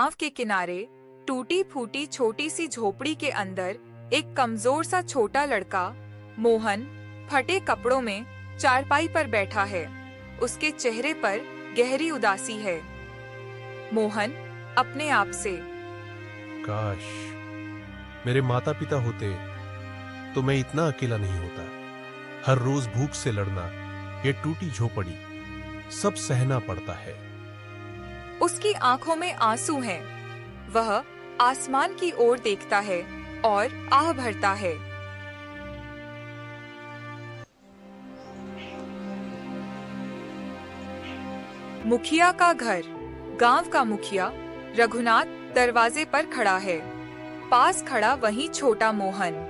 गांव के किनारे टूटी फूटी छोटी सी झोपड़ी के अंदर एक कमजोर सा छोटा लड़का मोहन फटे कपड़ों में चारपाई पर बैठा है। उसके चेहरे पर गहरी उदासी है। मोहन अपने आप से, काश मेरे माता पिता होते तो मैं इतना अकेला नहीं होता। हर रोज भूख से लड़ना, ये टूटी झोपड़ी, सब सहना पड़ता है। उसकी आंखों में आंसू हैं। वह आसमान की ओर देखता है और आह भरता है। मुखिया का घर। गांव का मुखिया रघुनाथ दरवाजे पर खड़ा है। पास खड़ा वही छोटा मोहन।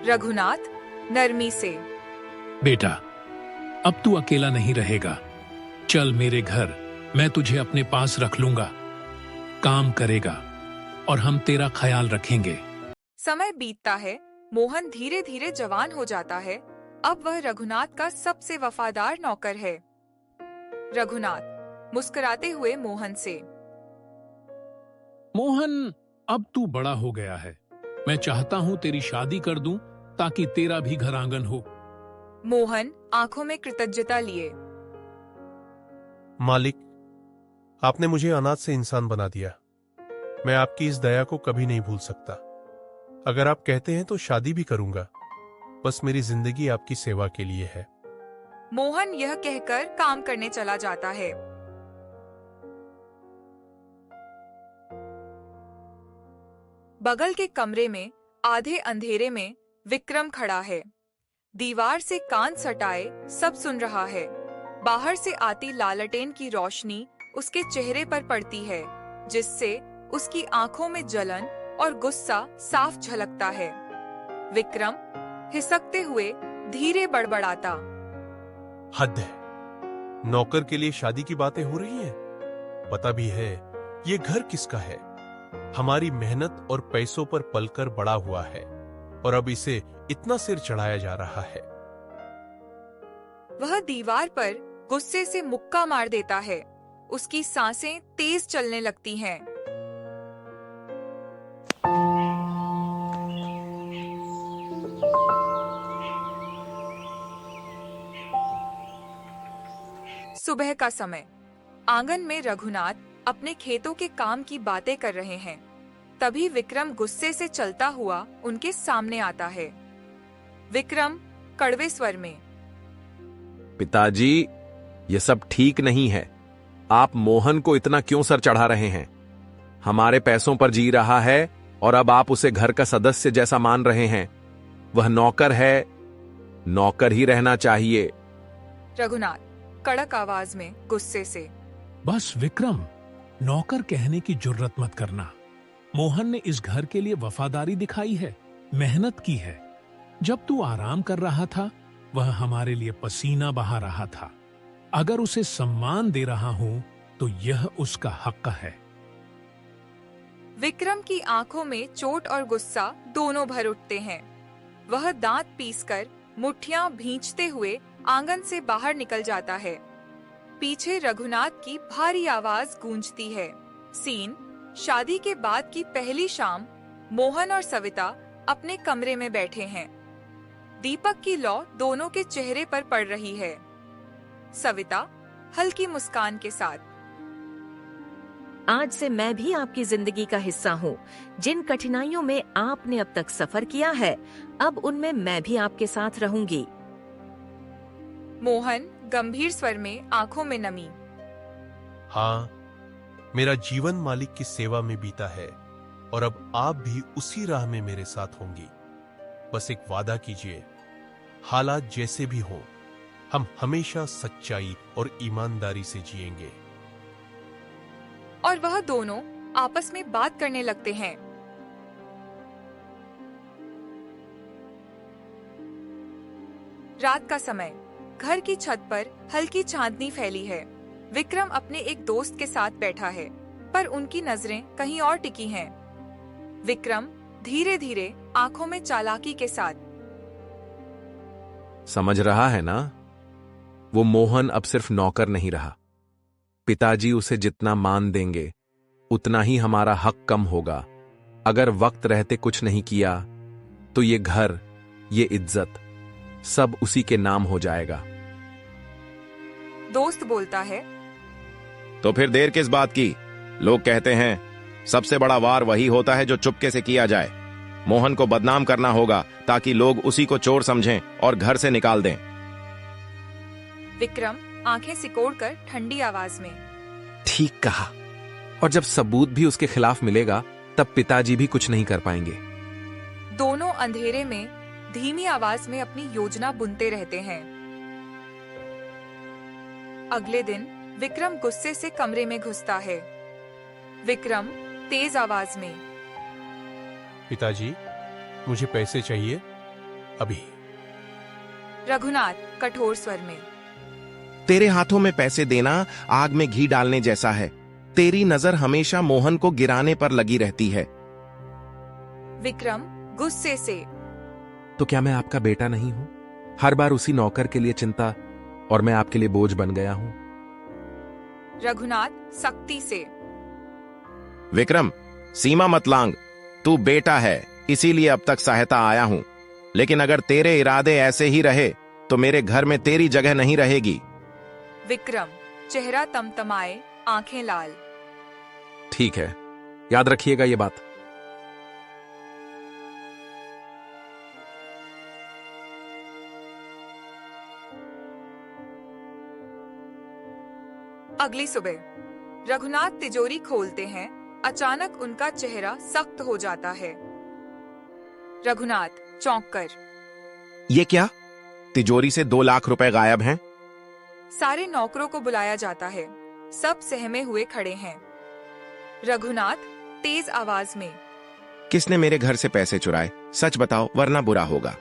रघुनाथ नरमी से, बेटा, अब तू अकेला नहीं रहेगा। चल मेरे घर, मैं तुझे अपने पास रख लूंगा। काम करेगा और हम तेरा ख्याल रखेंगे। समय बीतता है। मोहन धीरे धीरे जवान हो जाता है। अब वह रघुनाथ का सबसे वफादार नौकर है। रघुनाथ मुस्कुराते हुए मोहन से, मोहन, अब तू बड़ा हो गया है। मैं चाहता हूँ तेरी शादी कर दूं ताकि तेरा भी घर आंगन हो। मोहन आंखों में कृतज्ञता लिए, मालिक, आपने मुझे अनाथ से इंसान बना दिया। मैं आपकी इस दया को कभी नहीं भूल सकता। अगर आप कहते हैं तो शादी भी करूंगा। बस मेरी जिंदगी आपकी सेवा के लिए है। मोहन यह कहकर काम करने चला जाता है। बगल के कमरे में आधे अंधेरे में विक्रम खड़ा है। दीवार से कान सटाए सब सुन रहा है। बाहर से आती लालटेन की रोशनी उसके चेहरे पर पड़ती है, जिससे उसकी आंखों में जलन और गुस्सा साफ झलकता है। विक्रम हिसकते हुए धीरे बड़बड़ाता, हद है। नौकर के लिए शादी की बातें हो रही हैं। पता भी है ये घर किसका है। हमारी मेहनत और पैसों पर पलकर बड़ा हुआ है और अब इसे इतना सिर चढ़ाया जा रहा है। वह दीवार पर गुस्से से मुक्का मार देता है। उसकी सांसें तेज चलने लगती हैं। सुबह का समय। आंगन में रघुनाथ अपने खेतों के काम की बातें कर रहे हैं। तभी विक्रम गुस्से से चलता हुआ उनके सामने आता है। विक्रम कड़वे स्वर में, पिताजी, ये सब ठीक नहीं है। आप मोहन को इतना क्यों सर चढ़ा रहे हैं? हमारे पैसों पर जी रहा है और अब आप उसे घर का सदस्य जैसा मान रहे हैं। वह नौकर है, नौकर ही रहना चाहिए। रघुनाथ कड़क आवाज में गुस्से से, बस विक्रम, नौकर कहने की जुर्रत मत करना। मोहन ने इस घर के लिए वफादारी दिखाई है, मेहनत की है। जब तू आराम कर रहा था, वह हमारे लिए पसीना बहा रहा था। अगर उसे सम्मान दे रहा हूं तो यह उसका हक है। विक्रम की आंखों में चोट और गुस्सा दोनों भर उठते हैं। वह दांत पीसकर मुट्ठियां भींचते हुए आंगन से बाहर निकल जाता है। पीछे रघुनाथ की भारी आवाज गूंजती है। सीन शादी के बाद की पहली शाम। मोहन और सविता अपने कमरे में बैठे हैं। दीपक की लौ दोनों के चेहरे पर पड़ रही है। सविता हल्की मुस्कान के साथ, आज से मैं भी आपकी जिंदगी का हिस्सा हूँ। जिन कठिनाइयों में आपने अब तक सफर किया है, अब उनमें मैं भी आपके साथ रहूंगी। मोहन गंभीर स्वर में, आंखों में नमी, हाँ, मेरा जीवन मालिक की सेवा में बीता है और अब आप भी उसी राह में मेरे साथ होंगी। बस एक वादा कीजिए, हालात जैसे भी हों, हम हमेशा सच्चाई और ईमानदारी से जिएंगे। और वह दोनों आपस में बात करने लगते हैं। रात का समय। घर की छत पर हल्की चांदनी फैली है। विक्रम अपने एक दोस्त के साथ बैठा है, पर उनकी नजरें कहीं और टिकी हैं। विक्रम धीरे धीरे आंखों में चालाकी के साथ, समझ रहा है ना, वो मोहन अब सिर्फ नौकर नहीं रहा। पिताजी उसे जितना मान देंगे उतना ही हमारा हक कम होगा। अगर वक्त रहते कुछ नहीं किया तो ये घर, ये इज्जत सब उसी के नाम हो जाएगा। दोस्त बोलता है, तो फिर देर किस बात की? लोग कहते हैं सबसे बड़ा वार वही होता है जो चुपके से किया जाए। मोहन को बदनाम करना होगा ताकि लोग उसी को चोर समझें और घर से निकाल दें। विक्रम आंखें सिकोड़कर ठंडी आवाज में, ठीक कहा। और जब सबूत भी उसके खिलाफ मिलेगा तब पिताजी भी कुछ नहीं कर पाएंगे। दोनों अंधेरे में धीमी आवाज में अपनी योजना बुनते रहते हैं। अगले दिन विक्रम गुस्से से कमरे में घुसता है। विक्रम तेज आवाज में, पिताजी, मुझे पैसे चाहिए अभी। रघुनाथ कठोर स्वर में, तेरे हाथों में पैसे देना आग में घी डालने जैसा है। तेरी नजर हमेशा मोहन को गिराने पर लगी रहती है। विक्रम गुस्से से, तो क्या मैं आपका बेटा नहीं हूं? हर बार उसी नौकर के लिए चिंता और मैं आपके लिए बोझ बन गया हूं। रघुनाथ सख्ती से, विक्रम सीमा मत लांग। तू बेटा है इसीलिए अब तक सहायता आया हूं, लेकिन अगर तेरे इरादे ऐसे ही रहे तो मेरे घर में तेरी जगह नहीं रहेगी। विक्रम चेहरा तमतमाए, आंखें लाल। ठीक है, याद रखिएगा ये बात। अगली सुबह रघुनाथ तिजोरी खोलते हैं। अचानक उनका चेहरा सख्त हो जाता है। रघुनाथ चौंक कर, ये क्या? तिजोरी से 2 लाख रुपए गायब हैं। सारे नौकरों को बुलाया जाता है। सब सहमे हुए खड़े हैं। रघुनाथ तेज आवाज में, किसने मेरे घर से पैसे चुराए? सच बताओ वरना बुरा होगा।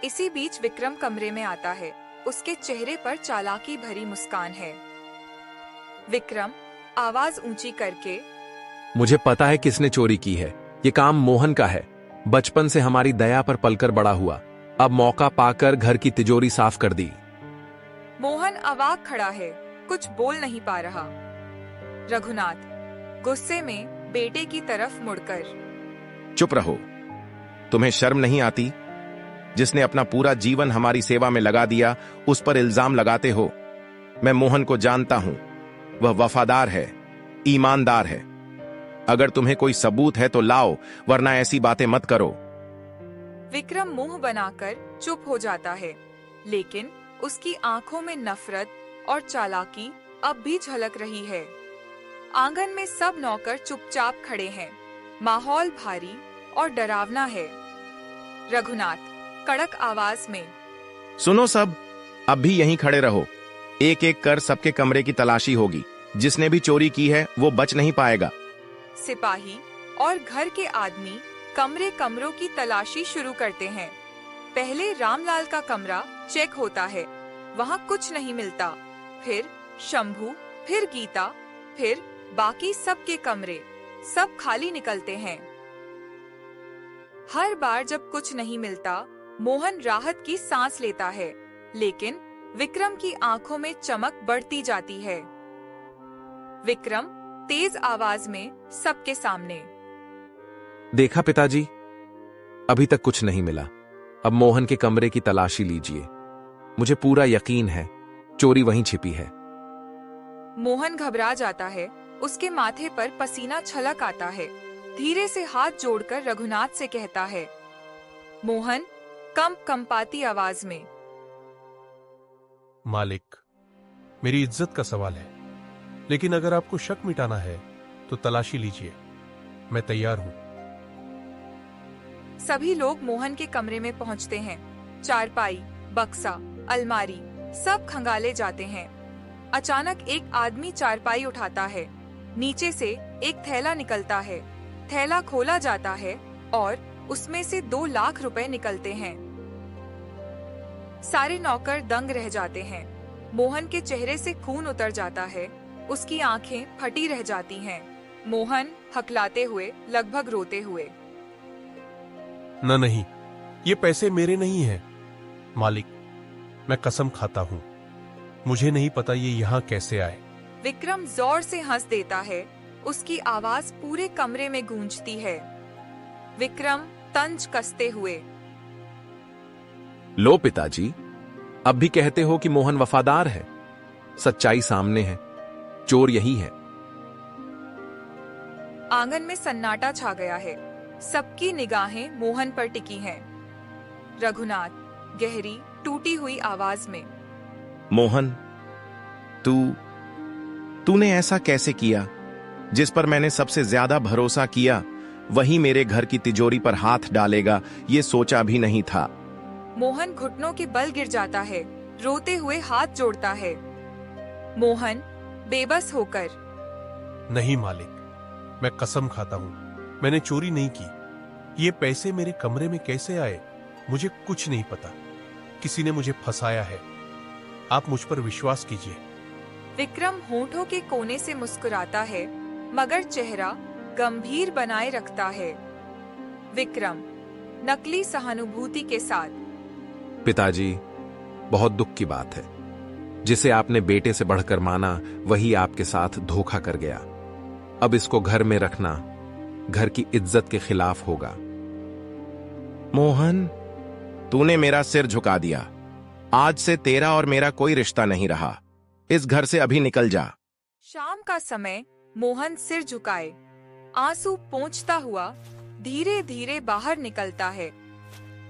इसी बीच विक्रम कमरे में आता है। उसके चेहरे पर चालाकी भरी मुस्कान है। विक्रम आवाज ऊंची करके, मुझे पता है किसने चोरी की है। ये काम मोहन का है। बचपन से हमारी दया पर पलकर बड़ा हुआ, अब मौका पाकर घर की तिजोरी साफ कर दी। मोहन अवाक खड़ा है, कुछ बोल नहीं पा रहा। रघुनाथ गुस्से में बेटे की तरफ मुड़कर, चुप रहो। तुम्हें शर्म नहीं आती? जिसने अपना पूरा जीवन हमारी सेवा में लगा दिया उस पर इल्जाम लगाते हो। मैं मोहन को जानता हूं, वह वफादार है, ईमानदार है। अगर तुम्हें कोई सबूत है तो लाओ, वरना ऐसी बातें मत करो। विक्रम मुंह बनाकर चुप हो जाता है, लेकिन उसकी आंखों में नफरत और चालाकी अब भी झलक रही है। आंगन में सब नौकर चुपचाप खड़े हैं। माहौल भारी और डरावना है। रघुनाथ कड़क आवाज में, सुनो सब, अब भी यहीं खड़े रहो। एक एक कर सबके कमरे की तलाशी होगी। जिसने भी चोरी की है वो बच नहीं पाएगा। सिपाही और घर के आदमी कमरों की तलाशी शुरू करते हैं। पहले रामलाल का कमरा चेक होता है, वहाँ कुछ नहीं मिलता। फिर शंभू, फिर गीता, फिर बाकी सबके कमरे, सब खाली निकलते हैं। हर बार जब कुछ नहीं मिलता, मोहन राहत की सांस लेता है, लेकिन विक्रम की आंखों में चमक बढ़ती जाती है। विक्रम तेज आवाज में सबके सामने, देखा पिताजी, अभी तक कुछ नहीं मिला। अब मोहन के कमरे की तलाशी लीजिए। मुझे पूरा यकीन है चोरी वहीं छिपी है। मोहन घबरा जाता है। उसके माथे पर पसीना छलक आता है। धीरे से हाथ जोड़कर रघुनाथ से कहता है, मोहन कंपाती आवाज में, मालिक, मेरी इज्जत का सवाल है, लेकिन अगर आपको शक मिटाना है तो तलाशी लीजिए, मैं तैयार हूं। सभी लोग मोहन के कमरे में पहुंचते हैं। चारपाई, बक्सा, अलमारी सब खंगाले जाते हैं। अचानक एक आदमी चारपाई उठाता है। नीचे से एक थैला निकलता है। थैला खोला जाता है और उसमें से 2 लाख रुपए निकलते हैं। सारे नौकर दंग रह जाते हैं। मोहन के चेहरे से खून उतर जाता है। उसकी आंखें फटी रह जाती हैं। मोहन हकलाते हुए, लगभग रोते हुए, नहीं, ये पैसे मेरे नहीं हैं। मालिक, मैं कसम खाता हूं, मुझे नहीं पता ये यहां कैसे आए। विक्रम जोर से हंस देता है। उसकी आवाज पूरे कमरे में गूंजती है। विक्रम तंज कसते हुए, लो पिताजी, अब भी कहते हो कि मोहन वफादार है। सच्चाई सामने है, चोर यही है। आंगन में सन्नाटा छा गया है। सबकी निगाहें मोहन पर टिकी हैं। रघुनाथ गहरी टूटी हुई आवाज में, मोहन, तूने ऐसा कैसे किया? जिस पर मैंने सबसे ज्यादा भरोसा किया वही मेरे घर की तिजोरी पर हाथ डालेगा, ये सोचा भी नहीं था। मोहन घुटनों के बल गिर जाता है, रोते हुए हाथ जोड़ता है। मोहन बेबस होकर, नहीं मालिक, मैं कसम खाता हूं, मैंने चोरी नहीं की। ये पैसे मेरे कमरे में कैसे आए मुझे कुछ नहीं पता। किसी ने मुझे फंसाया है। आप मुझ पर विश्वास कीजिए। विक्रम होठों के कोने से मुस्कुराता है, मगर चेहरा गंभीर बनाए रखता है। विक्रम नकली सहानुभूति के साथ, पिताजी, बहुत दुख की बात है। जिसे आपने बेटे से बढ़कर माना वही आपके साथ धोखा कर गया। अब इसको घर में रखना घर की इज्जत के खिलाफ होगा। मोहन, तूने मेरा सिर झुका दिया। आज से तेरा और मेरा कोई रिश्ता नहीं रहा। इस घर से अभी निकल जा। शाम का समय मोहन सिर झुकाए, आंसू पोंछता हुआ धीरे धीरे बाहर निकलता है।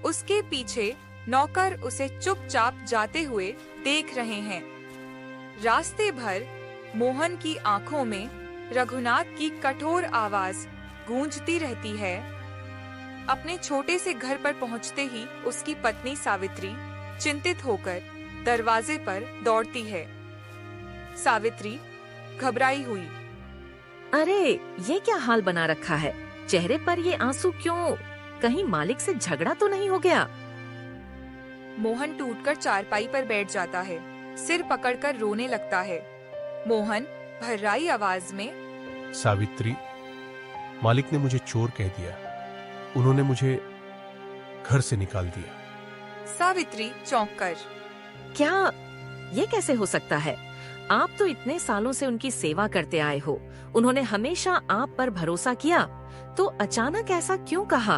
उसके पीछे नौकर उसे चुपचाप जाते हुए देख रहे हैं। रास्ते भर मोहन की आंखों में रघुनाथ की कठोर आवाज गूंजती रहती है। अपने छोटे से घर पर पहुंचते ही उसकी पत्नी सावित्री चिंतित होकर दरवाजे पर दौड़ती है। सावित्री घबराई हुई, अरे ये क्या हाल बना रखा है? चेहरे पर ये आंसू क्यों? कहीं मालिक से झगड़ा तो नहीं हो गया? मोहन टूटकर चारपाई पर बैठ जाता है, सिर पकड़कर रोने लगता है। मोहन भर्राई आवाज में, सावित्री, मालिक ने मुझे चोर कह दिया। उन्होंने मुझे घर से निकाल दिया। सावित्री चौंक कर, क्या? ये कैसे हो सकता है? आप तो इतने सालों से उनकी सेवा करते आए हो। उन्होंने हमेशा आप पर भरोसा किया, तो अचानक ऐसा क्यों कहा?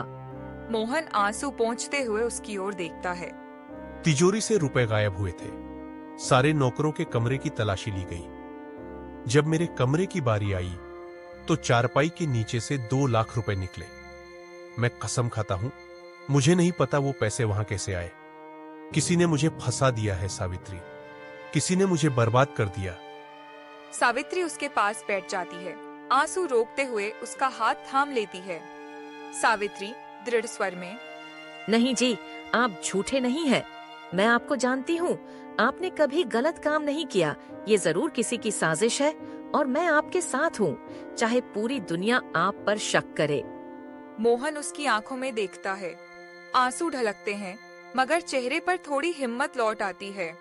मोहन आंसू पोंछते हुए उसकी ओर देखता है। तिजोरी से रुपए गायब हुए थे। सारे नौकरों के कमरे की तलाशी ली गई। जब मेरे कमरे की बारी आई तो चारपाई के नीचे से 2 लाख रुपए निकले। मैं कसम खाता हूं, मुझे नहीं पता वो पैसे वहां कैसे आए। किसी ने मुझे फंसा दिया है सावित्री। किसी ने मुझे बर्बाद कर दिया। सावित्री उसके पास बैठ जाती है, आंसू रोकते हुए उसका हाथ थाम लेती है। सावित्री दृढ़ स्वर में, नहीं जी, आप झूठे नहीं हैं। मैं आपको जानती हूँ। आपने कभी गलत काम नहीं किया। ये जरूर किसी की साजिश है और मैं आपके साथ हूँ, चाहे पूरी दुनिया आप पर शक करे। मोहन उसकी आंखों में देखता है। आंसू ढलकते हैं, मगर चेहरे पर थोड़ी हिम्मत लौट आती है।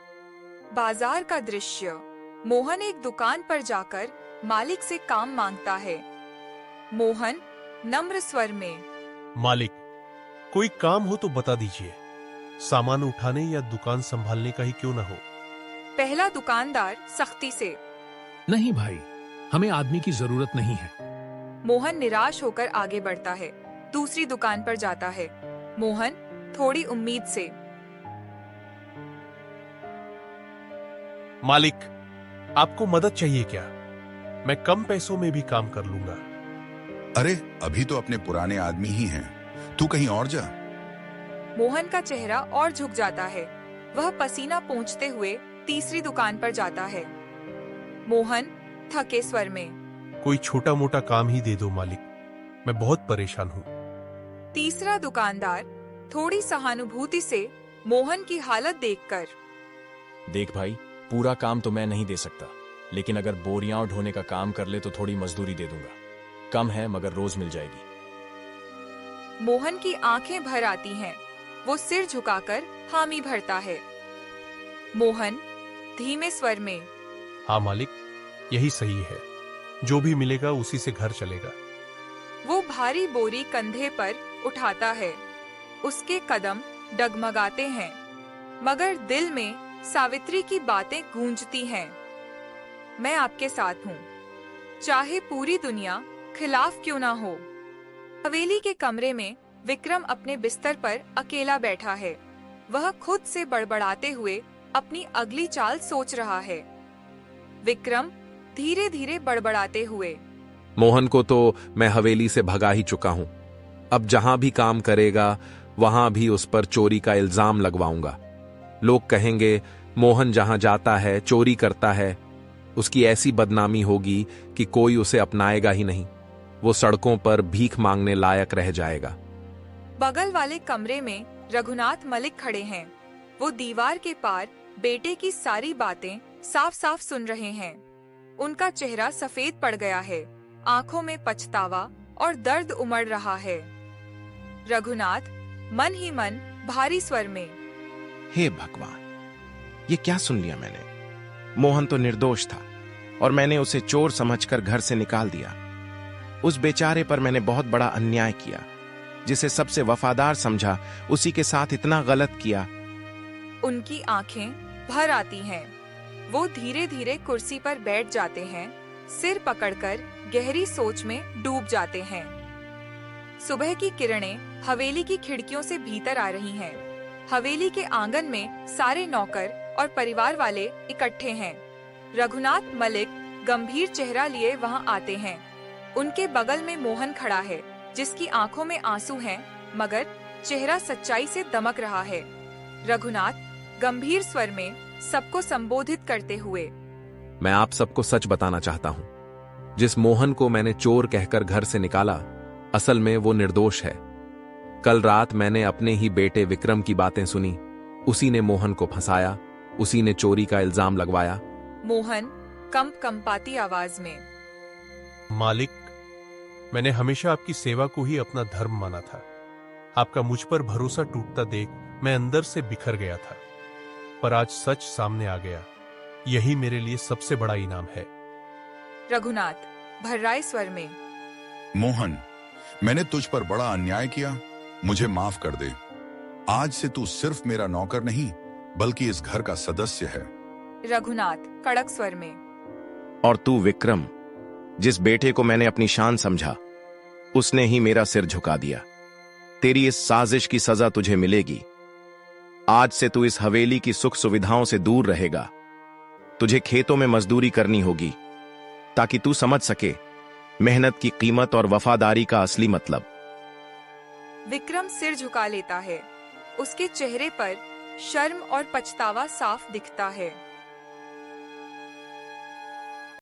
बाजार का दृश्य। मोहन एक दुकान पर जाकर मालिक से काम मांगता है। मोहन नम्र स्वर में, मालिक, कोई काम हो तो बता दीजिए। सामान उठाने या दुकान संभालने का ही क्यों ना हो। पहला दुकानदार सख्ती से, नहीं भाई, हमें आदमी की जरूरत नहीं है। मोहन निराश होकर आगे बढ़ता है। दूसरी दुकान पर जाता है। मोहन थोड़ी उम्मीद से, मालिक, आपको मदद चाहिए क्या? मैं कम पैसों में भी काम कर लूंगा। अरे अभी तो अपने पुराने आदमी ही हैं, तू कहीं और जा। मोहन का चेहरा और झुक जाता है। वह पसीना पोंछते हुए तीसरी दुकान पर जाता है। मोहन थके स्वर में, कोई छोटा मोटा काम ही दे दो मालिक, मैं बहुत परेशान हूं। तीसरा दुकानदार थोड़ी सहानुभूति से मोहन की हालत देखकर, देख भाई, पूरा काम तो मैं नहीं दे सकता, लेकिन अगर बोरियां ढोने का काम कर ले तो थोड़ी मजदूरी दे दूंगा। कम है मगर रोज मिल जाएगी। मोहन की आंखें भर आती हैं। वो सिर झुकाकर हामी भरता है। मोहन धीमे स्वर में, हाँ मालिक, यही सही है। जो भी मिलेगा उसी से घर चलेगा। वो भारी बोरी कंधे पर उठाता है। उसके कदम डगमगाते हैं, मगर दिल में सावित्री की बातें गूंजती हैं। मैं आपके साथ हूँ। चाहे पूरी दुनिया खिलाफ क्यों ना हो। हवेली के कमरे में विक्रम अपने बिस्तर पर अकेला बैठा है। वह खुद से बड़बड़ाते हुए अपनी अगली चाल सोच रहा है। विक्रम धीरे धीरे बड़बड़ाते हुए, मोहन को तो मैं हवेली से भगा ही चुका हूं। अब जहां भी काम करेगा वहां भी उस पर चोरी का इल्जाम लगवाऊंगा। लोग कहेंगे मोहन जहां जाता है चोरी करता है। उसकी ऐसी बदनामी होगी कि कोई उसे अपनाएगा ही नहीं। वो सड़कों पर भीख मांगने लायक रह जाएगा। बगल वाले कमरे में रघुनाथ मलिक खड़े हैं। वो दीवार के पार बेटे की सारी बातें साफ साफ सुन रहे हैं। उनका चेहरा सफेद पड़ गया है, आंखों में पछतावा और दर्द उमड़ रहा है। रघुनाथ मन ही मन भारी स्वर में, हे भगवान, ये क्या सुन लिया मैंने। मोहन तो निर्दोष था और मैंने उसे चोर समझकर घर से निकाल दिया। उस बेचारे पर मैंने बहुत बड़ा अन्याय किया। जिसे सबसे वफादार समझा उसी के साथ इतना गलत किया। उनकी आंखें भर आती हैं। वो धीरे धीरे कुर्सी पर बैठ जाते हैं, सिर पकड़कर गहरी सोच में डूब जाते हैं। सुबह की किरणें हवेली की खिड़कियों से भीतर आ रही हैं। हवेली के आंगन में सारे नौकर और परिवार वाले इकट्ठे हैं। रघुनाथ मलिक गंभीर चेहरा लिए वहां आते हैं। उनके बगल में मोहन खड़ा है, जिसकी आंखों में आंसू हैं, मगर चेहरा सच्चाई से दमक रहा है। रघुनाथ गंभीर स्वर में सबको संबोधित करते हुए, मैं आप सबको सच बताना चाहता हूं। जिस मोहन को मैंने चोर कहकर घर से निकाला, असल में वो निर्दोष है। कल रात मैंने अपने ही बेटे विक्रम की बातें सुनी। उसी ने मोहन को फंसाया, उसी ने चोरी का इल्जाम लगवाया। मोहन कंपाती आवाज में, मालिक, मैंने हमेशा आपकी सेवा को ही अपना धर्म माना था। आपका मुझ पर भरोसा टूटता देख मैं अंदर से बिखर गया था, पर आज सच सामने आ गया। यही मेरे लिए सबसे बड़ा इनाम है। रघुनाथ भर्राए स्वर में, मोहन, मैंने तुझ पर बड़ा अन्याय किया, मुझे माफ कर दे। आज से तू सिर्फ मेरा नौकर नहीं बल्कि इस घर का सदस्य है। रघुनाथ कड़क स्वर में, और तू विक्रम, जिस बेटे को मैंने अपनी शान समझा, उसने ही मेरा सिर झुका दिया। तेरी इस साजिश की सजा तुझे मिलेगी। आज से तू इस हवेली की सुख सुविधाओं से दूर रहेगा। तुझे खेतों में मजदूरी करनी होगी ताकि तू समझ सके मेहनत की कीमत और वफादारी का असली मतलब। विक्रम सिर झुका लेता है। उसके चेहरे पर शर्म और पछतावा साफ दिखता है।